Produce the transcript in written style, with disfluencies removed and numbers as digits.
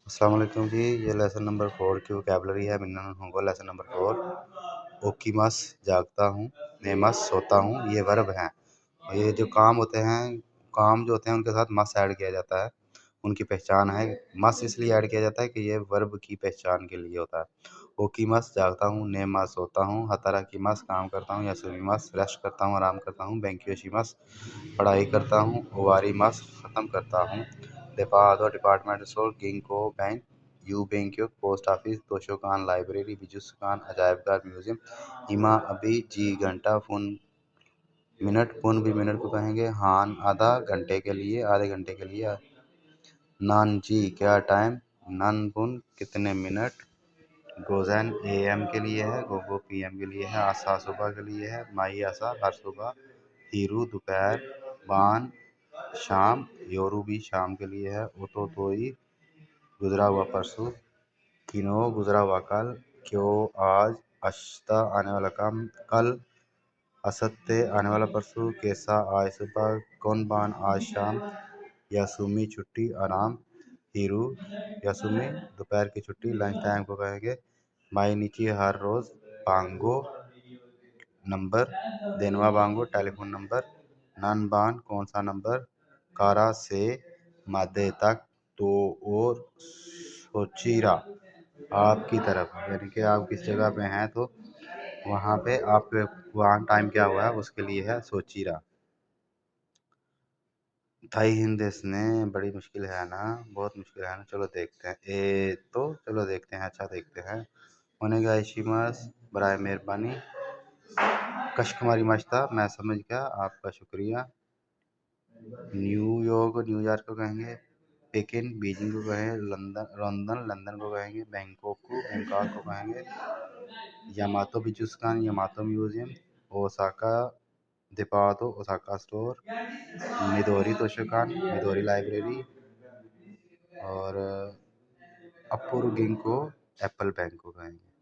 अस्सलाम वालेकुम जी। ये लेसन नंबर 4 की वोकैबुलरी है। मिनन होगो लेसन नंबर 4। ओकीमस जागता हूँ, नेमस सोता हूँ, ये वर्ब हैं। और ये जो काम होते हैं, काम जो होते हैं उनके साथ मस ऐड किया जाता है, उनकी पहचान है। मस इसलिए ऐड किया जाता है कि ये वर्ब की पहचान के लिए होता है। ओकीमस जागता हूँ, नेमस सोता हूँ, हताराकीमस काम करता हूँ, यासुमीमस रेस्ट करता हूँ, आराम करता हूँ, बेंकियोशिमस पढ़ाई करता हूँ, ओवारीमस ख़त्म करता हूँ, डेपार्टो डिपार्टमेंट स्टोर, गिंको बैंक, यू बेंक्यो पोस्ट ऑफिस, तोशोकान लाइब्रेरी, बिजुस्कान अजायबघर म्यूजियम, इमा अभी जी घंटा, फोन मिनट, पुन भी मिनट को कहेंगे, हान आधा घंटे के लिए, आधे घंटे के लिए, नान जी क्या टाइम, नन पुन कितने मिनट, गोजैन एएम के लिए है, गोगो पीएम के लिए है, आसा सुबह के लिए है, माई आसा हर सुबह, हीरू दोपहर, बान शाम, योरू भी शाम के लिए है, ओतो तोई गुजरा हुआ परसों, किनो गुजरा हुआ कल, क्यों आज, अश्ता आने वाला कल, असत्य आने वाला परसों, कैसा आज सुबह, कौन बान आज शाम, यासुमी छुट्टी आराम, हीरू यासुमी दोपहर की छुट्टी, लंच टाइम को कहेंगे, माइनिची हर रोज, बांगो नंबर, देनवा बांगो टेलीफोन नंबर, नन बान कौन सा नंबर, कारा से मादे तक, तो और सोचिरा आपकी तरफ, यानी कि आप किस जगह पे हैं तो वहाँ पे आपके वहाँ टाइम क्या हुआ है उसके लिए है सोचिरा। थाई हिंद ने बड़ी मुश्किल है ना, बहुत मुश्किल है ना, चलो देखते हैं। तो चलो देखते हैं, अच्छा देखते हैं। ओनेगाइशिमस बराए मेहरबानी, कशकुमारी मश्ता मैं समझ गया, आपका शुक्रिया। न्यूयॉर्क न्यूयॉर्क को कहेंगे, पेकिन बीजिंग को कहेंगे, लंदन लंदन लंदन को कहेंगे, बैंकॉक को बैंकॉक को कहेंगे, यामातो बिजुस्कान यामातो म्यूजियम, ओसाका देपातो ओसाका स्टोर, मिदोरी तोशोकान मिदोरी लाइब्रेरी, और अपूर्व गिंको एप्पल बैंक को कहेंगे।